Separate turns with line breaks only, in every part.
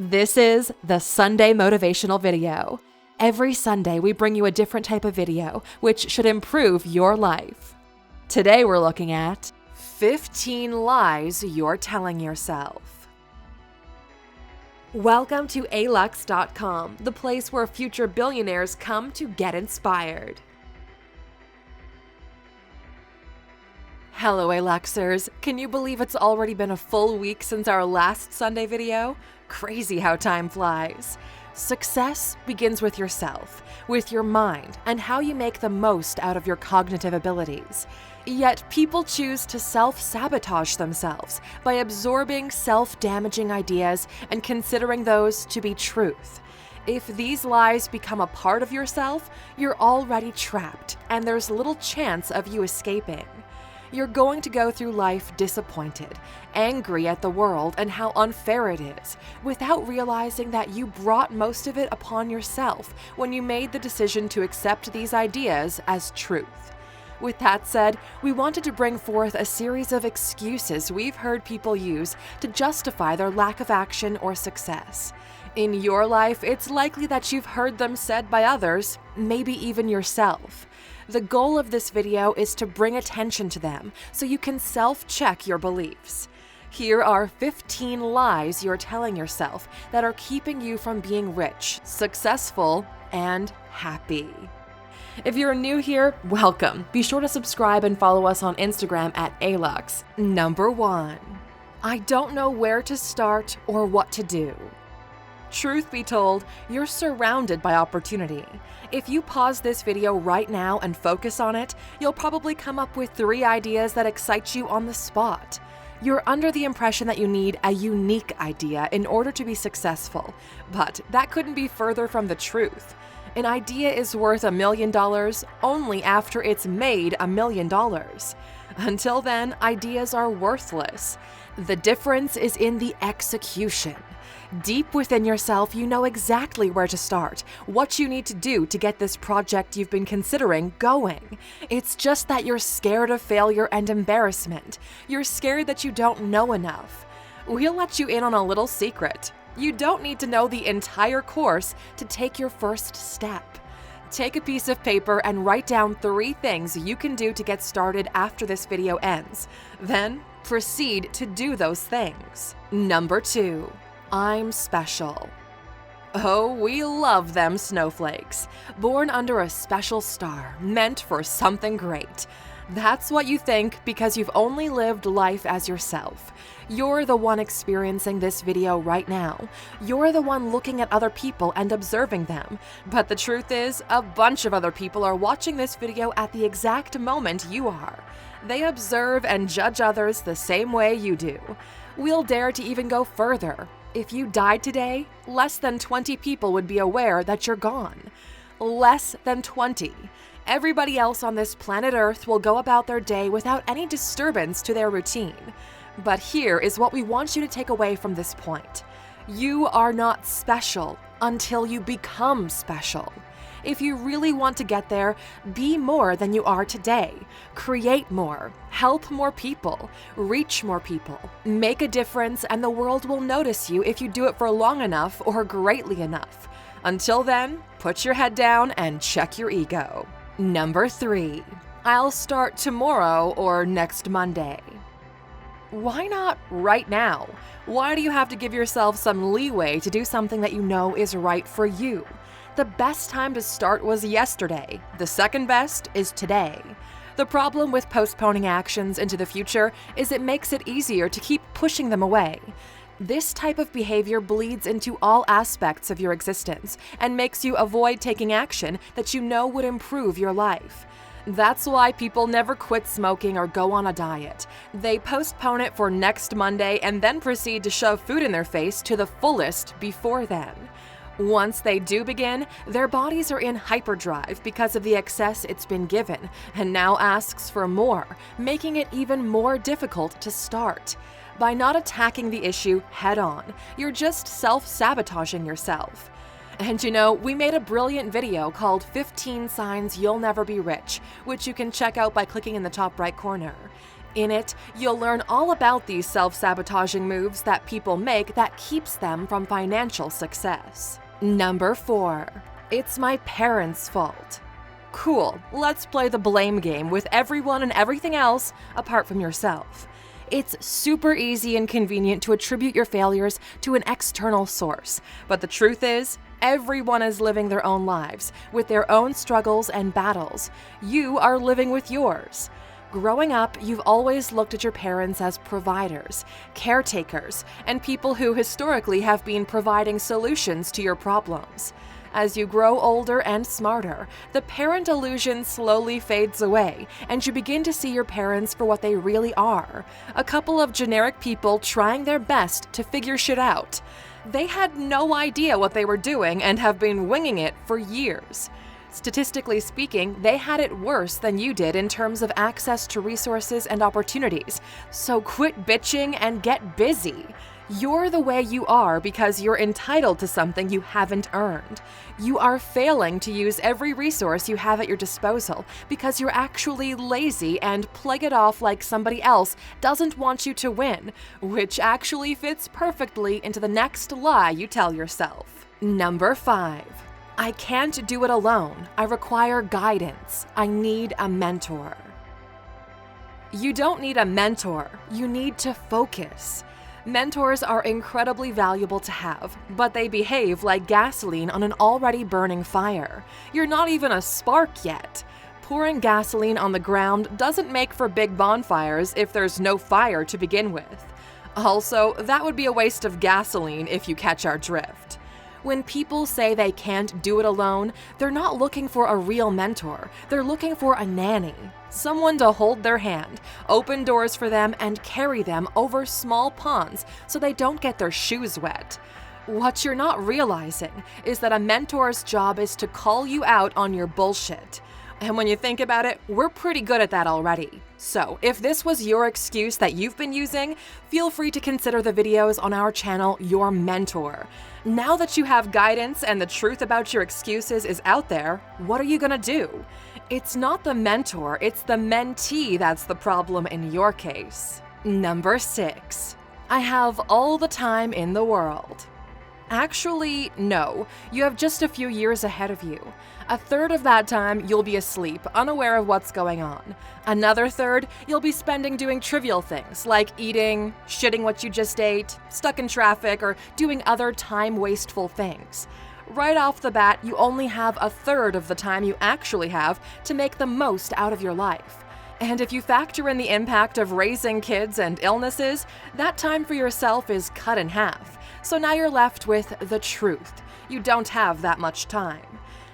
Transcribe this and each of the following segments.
This is the Sunday Motivational Video. Every Sunday, we bring you a different type of video, which should improve your life. Today, we're looking at 15 lies you're telling yourself. Welcome to Alux.com, the place where future billionaires come to get inspired. Hello, Aluxers. Can you believe it's already been a full week since our last Sunday video? Crazy how time flies. Success begins with yourself, with your mind, and how you make the most out of your cognitive abilities. Yet people choose to self-sabotage themselves by absorbing self-damaging ideas and considering those to be truth. If these lies become a part of yourself, you're already trapped, and there's little chance of you escaping. You're going to go through life disappointed, angry at the world and how unfair it is, without realizing that you brought most of it upon yourself when you made the decision to accept these ideas as truth. With that said, we wanted to bring forth a series of excuses we've heard people use to justify their lack of action or success. In your life, it's likely that you've heard them said by others, maybe even yourself. The goal of this video is to bring attention to them so you can self-check your beliefs. Here are 15 lies you're telling yourself that are keeping you from being rich, successful, and happy. If you're new here, welcome. Be sure to subscribe and follow us on Instagram at Alux. Number 1. I don't know where to start or what to do. Truth be told, you're surrounded by opportunity. If you pause this video right now and focus on it, you'll probably come up with 3 ideas that excite you on the spot. You're under the impression that you need a unique idea in order to be successful, but that couldn't be further from the truth. An idea is worth $1 million only after it's made $1 million. Until then, ideas are worthless. The difference is in the execution. Deep within yourself, you know exactly where to start, what you need to do to get this project you've been considering going. It's just that you're scared of failure and embarrassment. You're scared that you don't know enough. We'll let you in on a little secret. You don't need to know the entire course to take your first step. Take a piece of paper and write down 3 things you can do to get started after this video ends. Then, proceed to do those things. Number 2. I'm special. Oh, we love them snowflakes. Born under a special star, meant for something great. That's what you think because you've only lived life as yourself. You're the one experiencing this video right now. You're the one looking at other people and observing them. But the truth is, a bunch of other people are watching this video at the exact moment you are. They observe and judge others the same way you do. We'll dare to even go further. If you died today, less than 20 people would be aware that you're gone. Less than 20. Everybody else on this planet Earth will go about their day without any disturbance to their routine. But here is what we want you to take away from this point. You are not special until you become special. If you really want to get there, be more than you are today. Create more, help more people, reach more people, make a difference, and the world will notice you if you do it for long enough or greatly enough. Until then, put your head down and check your ego. Number 3. I'll start tomorrow or next Monday. Why not right now? Why do you have to give yourself some leeway to do something that you know is right for you? The best time to start was yesterday. The second best is today. The problem with postponing actions into the future is it makes it easier to keep pushing them away. This type of behavior bleeds into all aspects of your existence and makes you avoid taking action that you know would improve your life. That's why people never quit smoking or go on a diet. They postpone it for next Monday and then proceed to shove food in their face to the fullest before then. Once they do begin, their bodies are in hyperdrive because of the excess it's been given, and now asks for more, making it even more difficult to start. By not attacking the issue head-on, you're just self-sabotaging yourself. And you know, we made a brilliant video called 15 Signs You'll Never Be Rich, which you can check out by clicking in the top right corner. In it, you'll learn all about these self-sabotaging moves that people make that keeps them from financial success. Number 4. It's my parents' fault. Cool, let's play the blame game with everyone and everything else apart from yourself. It's super easy and convenient to attribute your failures to an external source, but the truth is, everyone is living their own lives with their own struggles and battles. You are living with yours. Growing up, you've always looked at your parents as providers, caretakers, and people who historically have been providing solutions to your problems. As you grow older and smarter, the parent illusion slowly fades away, and you begin to see your parents for what they really are, a couple of generic people trying their best to figure shit out. They had no idea what they were doing and have been winging it for years. Statistically speaking, they had it worse than you did in terms of access to resources and opportunities, so quit bitching and get busy. You're the way you are because you're entitled to something you haven't earned. You are failing to use every resource you have at your disposal because you're actually lazy and play it off like somebody else doesn't want you to win, which actually fits perfectly into the next lie you tell yourself. Number 5. I can't do it alone. I require guidance. I need a mentor. You don't need a mentor. You need to focus. Mentors are incredibly valuable to have, but they behave like gasoline on an already burning fire. You're not even a spark yet. Pouring gasoline on the ground doesn't make for big bonfires if there's no fire to begin with. Also, that would be a waste of gasoline if you catch our drift. When people say they can't do it alone, they're not looking for a real mentor. They're looking for a nanny, someone to hold their hand, open doors for them, and carry them over small ponds so they don't get their shoes wet. What you're not realizing is that a mentor's job is to call you out on your bullshit. And when you think about it, we're pretty good at that already. So, if this was your excuse that you've been using, feel free to consider the videos on our channel your mentor. Now that you have guidance and the truth about your excuses is out there, what are you gonna do? It's not the mentor, it's the mentee that's the problem in your case. Number 6. I have all the time in the world. Actually, no. You have just a few years ahead of you. A third of that time, you'll be asleep, unaware of what's going on. Another third, you'll be spending doing trivial things like eating, shitting what you just ate, stuck in traffic, or doing other time-wasteful things. Right off the bat, you only have a third of the time you actually have to make the most out of your life. And if you factor in the impact of raising kids and illnesses, that time for yourself is cut in half. So now you're left with the truth. You don't have that much time.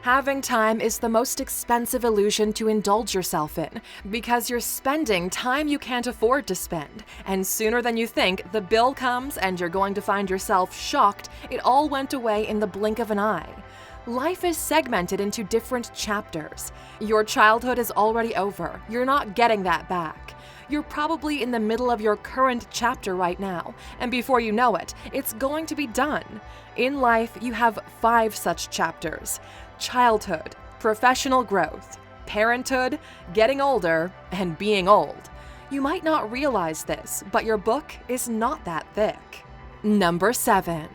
Having time is the most expensive illusion to indulge yourself in because you're spending time you can't afford to spend. And sooner than you think, the bill comes and you're going to find yourself shocked it all went away in the blink of an eye. Life is segmented into different chapters. Your childhood is already over. You're not getting that back. You're probably in the middle of your current chapter right now, and before you know it, it's going to be done. In life, you have 5 such chapters: childhood, professional growth, parenthood, getting older, and being old. You might not realize this, but your book is not that thick. Number 7.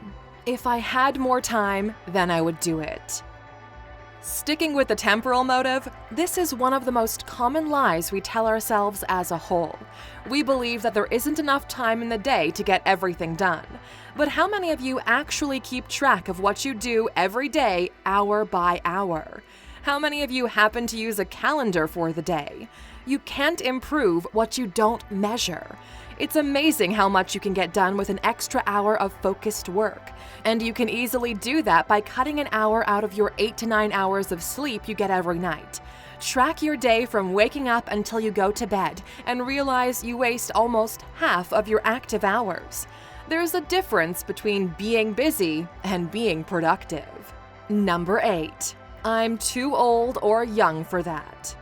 If I had more time, then I would do it. Sticking with the temporal motive, this is one of the most common lies we tell ourselves as a whole. We believe that there isn't enough time in the day to get everything done. But how many of you actually keep track of what you do every day, hour by hour? How many of you happen to use a calendar for the day? You can't improve what you don't measure. It's amazing how much you can get done with an extra hour of focused work. And you can easily do that by cutting an hour out of your 8 to 9 hours of sleep you get every night. Track your day from waking up until you go to bed and realize you waste almost half of your active hours. There's a difference between being busy and being productive. Number 8. I'm too old or young for that.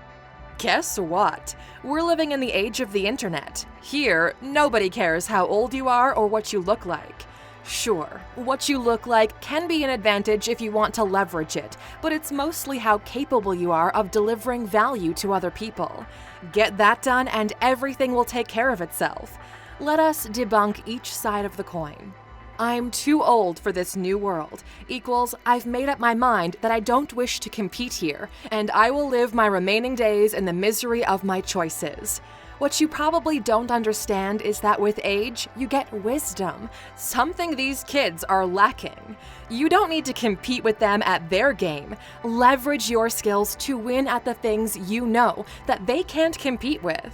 Guess what? We're living in the age of the internet. Here, nobody cares how old you are or what you look like. Sure, what you look like can be an advantage if you want to leverage it, but it's mostly how capable you are of delivering value to other people. Get that done and everything will take care of itself. Let us debunk each side of the coin. I'm too old for this new world equals I've made up my mind that I don't wish to compete here, and I will live my remaining days in the misery of my choices. What you probably don't understand is that with age, you get wisdom, something these kids are lacking. You don't need to compete with them at their game. Leverage your skills to win at the things you know that they can't compete with.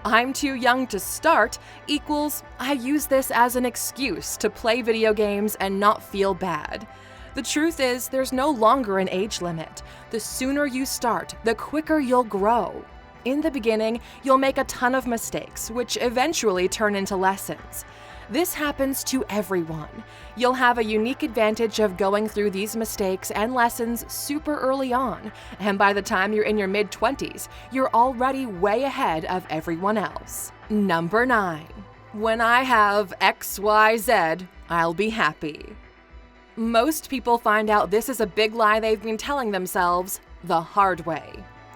I'm too young to start equals I use this as an excuse to play video games and not feel bad. The truth is, there's no longer an age limit. The sooner you start, the quicker you'll grow. In the beginning, you'll make a ton of mistakes, which eventually turn into lessons. This happens to everyone. You'll have a unique advantage of going through these mistakes and lessons super early on, and by the time you're in your mid-20s, you're already way ahead of everyone else. Number 9. When I have XYZ, I'll be happy. Most people find out this is a big lie they've been telling themselves the hard way.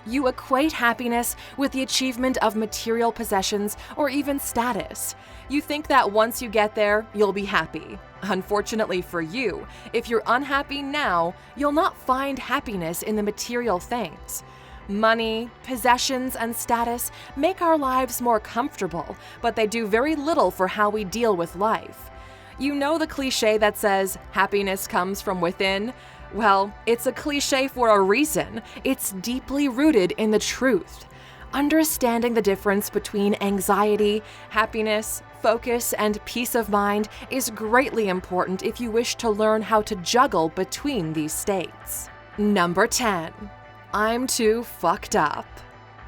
You equate happiness with the achievement of material possessions or even status. You think that once you get there, you'll be happy. Unfortunately for you, if you're unhappy now, you'll not find happiness in the material things. Money, possessions, and status make our lives more comfortable, but they do very little for how we deal with life. You know the cliche that says, happiness comes from within? Well, it's a cliche for a reason. It's deeply rooted in the truth. Understanding the difference between anxiety, happiness, focus, and peace of mind is greatly important if you wish to learn how to juggle between these states. Number 10. I'm too fucked up.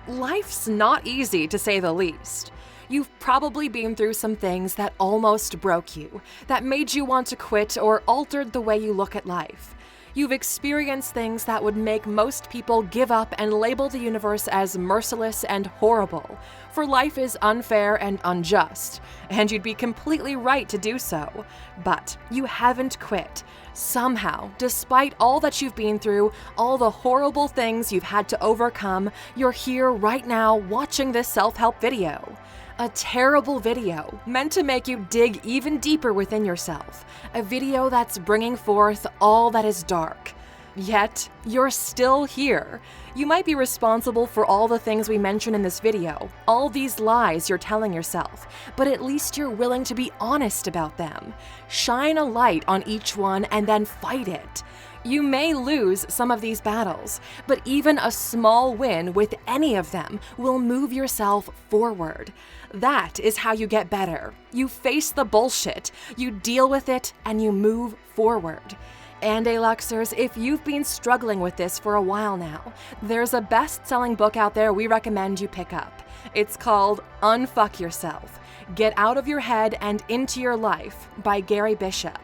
Life's not easy, to say the least. You've probably been through some things that almost broke you, that made you want to quit or altered the way you look at life. You've experienced things that would make most people give up and label the universe as merciless and horrible, for life is unfair and unjust, and you'd be completely right to do so. But you haven't quit. Somehow, despite all that you've been through, all the horrible things you've had to overcome, you're here right now watching this self-help video. A terrible video, meant to make you dig even deeper within yourself. A video that's bringing forth all that is dark. Yet, you're still here. You might be responsible for all the things we mention in this video, all these lies you're telling yourself, but at least you're willing to be honest about them. Shine a light on each one and then fight it. You may lose some of these battles, but even a small win with any of them will move yourself forward. That is how you get better. You face the bullshit, you deal with it, and you move forward. And Aluxers, if you've been struggling with this for a while now, there's a best-selling book out there we recommend you pick up. It's called Unfuck Yourself: Get Out of Your Head and Into Your Life by Gary Bishop.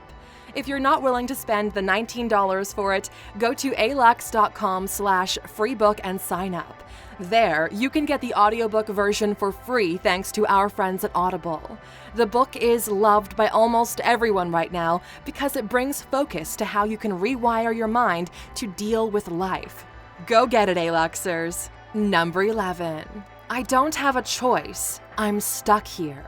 If you're not willing to spend the $19 for it, go to Alux.com/freebook and sign up. There, you can get the audiobook version for free thanks to our friends at Audible. The book is loved by almost everyone right now because it brings focus to how you can rewire your mind to deal with life. Go get it, Aluxers. Number 11. I don't have a choice. I'm stuck here.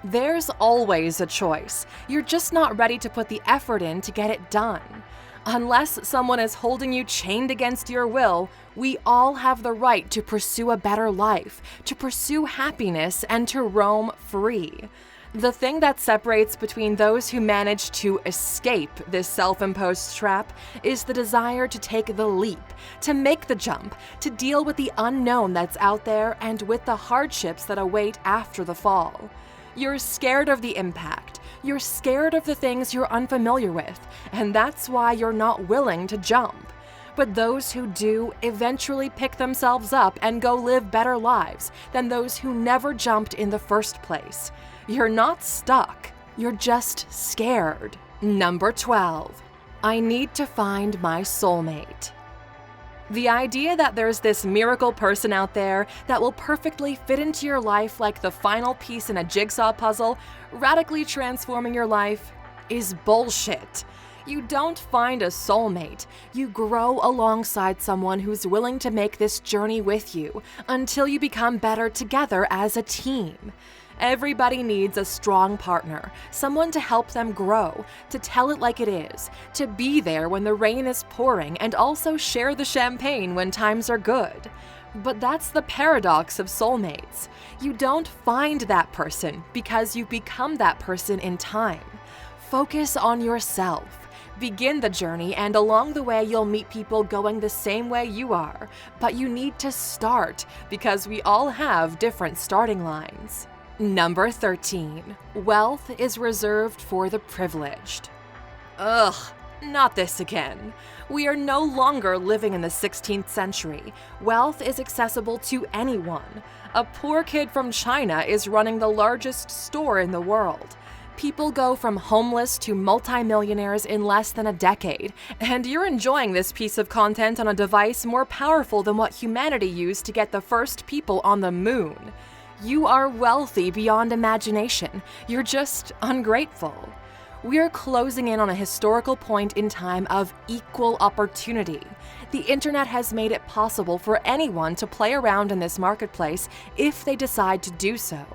There's always a choice. You're just not ready to put the effort in to get it done. Unless someone is holding you chained against your will, we all have the right to pursue a better life, to pursue happiness, and to roam free. The thing that separates between those who manage to escape this self-imposed trap is the desire to take the leap, to make the jump, to deal with the unknown that's out there and with the hardships that await after the fall. You're scared of the impact. You're scared of the things you're unfamiliar with, and that's why you're not willing to jump. But those who do eventually pick themselves up and go live better lives than those who never jumped in the first place. You're not stuck. You're just scared. Number 12. I need to find my soulmate. The idea that there's this miracle person out there that will perfectly fit into your life like the final piece in a jigsaw puzzle, radically transforming your life, is bullshit. You don't find a soulmate. You grow alongside someone who's willing to make this journey with you until you become better together as a team. Everybody needs a strong partner, someone to help them grow, to tell it like it is, to be there when the rain is pouring and also share the champagne when times are good. But that's the paradox of soulmates. You don't find that person because you become that person in time. Focus on yourself. Begin the journey, and along the way you'll meet people going the same way you are. But you need to start because we all have different starting lines. Number 13. Wealth is reserved for the privileged. Ugh, not this again. We are no longer living in the 16th century. Wealth is accessible to anyone. A poor kid from China is running the largest store in the world. People go from homeless to multimillionaires in less than a decade, and you're enjoying this piece of content on a device more powerful than what humanity used to get the first people on the moon. You are wealthy beyond imagination. You're just ungrateful. We're closing in on a historical point in time of equal opportunity. The internet has made it possible for anyone to play around in this marketplace if they decide to do so.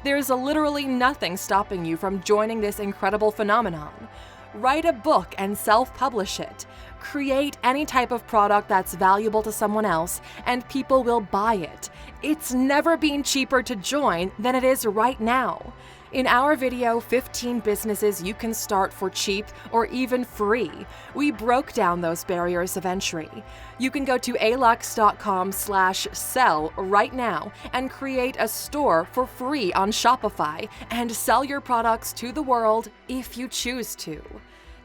There's literally nothing stopping you from joining this incredible phenomenon. Write a book and self-publish it. Create any type of product that's valuable to someone else, and people will buy it. It's never been cheaper to join than it is right now. In our video, 15 businesses you can start for cheap or even free, we broke down those barriers of entry. You can go to Alux.com/sell right now and create a store for free on Shopify and sell your products to the world if you choose to.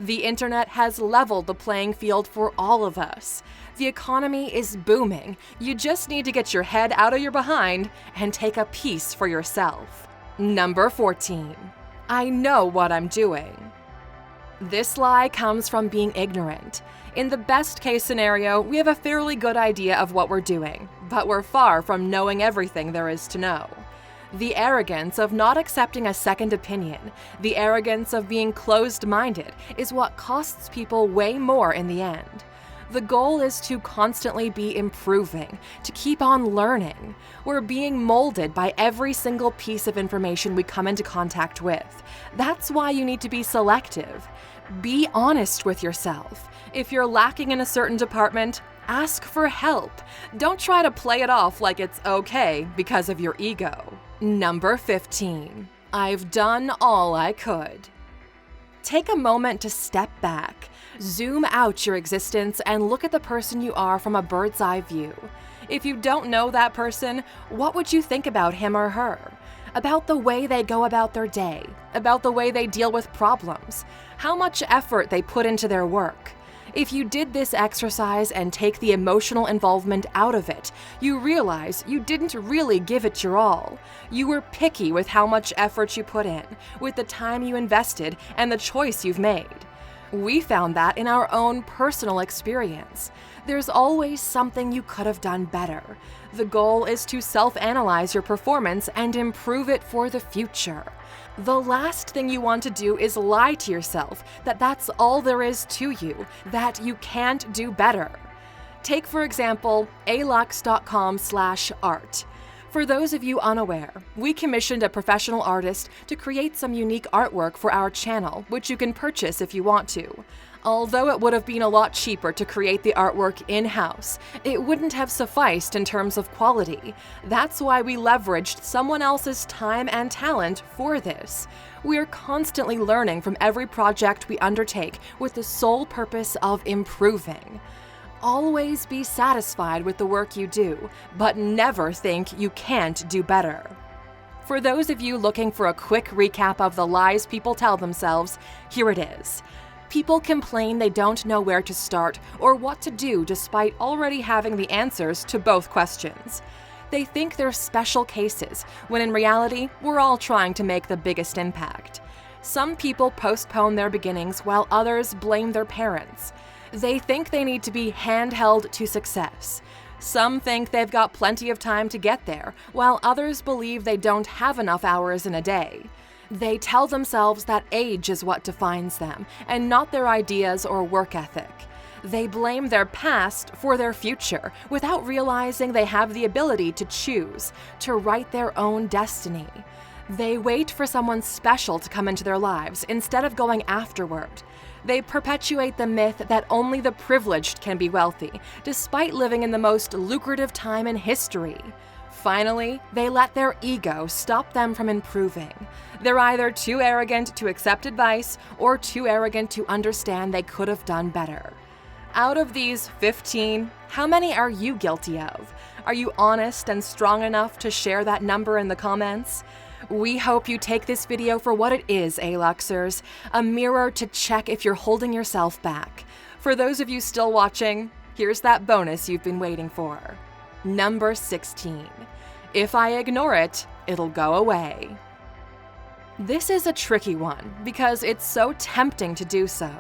The internet has leveled the playing field for all of us. The economy is booming. You just need to get your head out of your behind and take a piece for yourself. Number 14. I know what I'm doing. This lie comes from being ignorant. In the best case scenario, we have a fairly good idea of what we're doing, but we're far from knowing everything there is to know. The arrogance of not accepting a second opinion, the arrogance of being closed-minded, is what costs people way more in the end. The goal is to constantly be improving, to keep on learning. We're being molded by every single piece of information we come into contact with. That's why you need to be selective. Be honest with yourself. If you're lacking in a certain department, ask for help. Don't try to play it off like it's okay because of your ego. Number 15. I've done all I could. Take a moment to step back. Zoom out your existence and look at the person you are from a bird's eye view. If you don't know that person, what would you think about him or her? About the way they go about their day, about the way they deal with problems, how much effort they put into their work. If you did this exercise and take the emotional involvement out of it, you realize you didn't really give it your all. You were picky with how much effort you put in, with the time you invested, and the choice you've made. We found that in our own personal experience. There's always something you could have done better. The goal is to self-analyze your performance and improve it for the future. The last thing you want to do is lie to yourself that that's all there is to you, that you can't do better. Take, for example, Alux.com/art. For those of you unaware, we commissioned a professional artist to create some unique artwork for our channel, which you can purchase if you want to. Although it would have been a lot cheaper to create the artwork in-house, it wouldn't have sufficed in terms of quality. That's why we leveraged someone else's time and talent for this. We're constantly learning from every project we undertake with the sole purpose of improving. Always be satisfied with the work you do, but never think you can't do better. For those of you looking for a quick recap of the lies people tell themselves, here it is. People complain they don't know where to start or what to do despite already having the answers to both questions. They think they're special cases, when in reality, we're all trying to make the biggest impact. Some people postpone their beginnings while others blame their parents. They think they need to be handheld to success. Some think they've got plenty of time to get there, while others believe they don't have enough hours in a day. They tell themselves that age is what defines them, and not their ideas or work ethic. They blame their past for their future without realizing they have the ability to choose, to write their own destiny. They wait for someone special to come into their lives instead of going afterward. They perpetuate the myth that only the privileged can be wealthy, despite living in the most lucrative time in history. Finally, they let their ego stop them from improving. They're either too arrogant to accept advice or too arrogant to understand they could have done better. Out of these 15, how many are you guilty of? Are you honest and strong enough to share that number in the comments? We hope you take this video for what it is, Aluxers, a mirror to check if you're holding yourself back. For those of you still watching, here's that bonus you've been waiting for. Number 16. If I ignore it, it'll go away. This is a tricky one because it's so tempting to do so.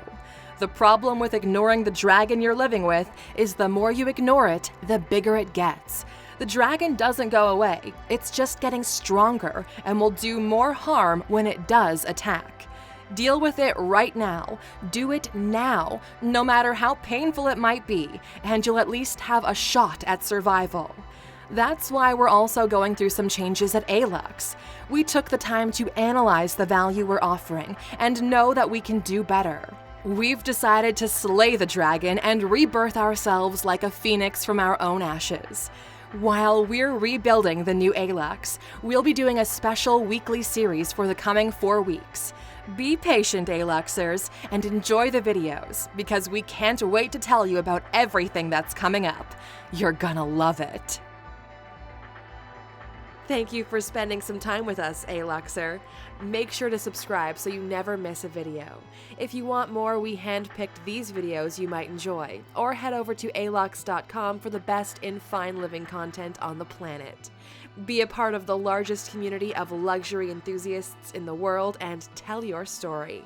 The problem with ignoring the dragon you're living with is the more you ignore it, the bigger it gets. The dragon doesn't go away, it's just getting stronger and will do more harm when it does attack. Deal with it right now. Do it now, no matter how painful it might be, and you'll at least have a shot at survival. That's why we're also going through some changes at Alux. We took the time to analyze the value we're offering and know that we can do better. We've decided to slay the dragon and rebirth ourselves like a phoenix from our own ashes. While we're rebuilding the new Alux, we'll be doing a special weekly series for the coming 4 weeks. Be patient, Aluxers, and enjoy the videos, because we can't wait to tell you about everything that's coming up. You're gonna love it. Thank you for spending some time with us, Aluxer. Make sure to subscribe so you never miss a video. If you want more, we handpicked these videos you might enjoy, or head over to Alux.com for the best in fine living content on the planet. Be a part of the largest community of luxury enthusiasts in the world and tell your story.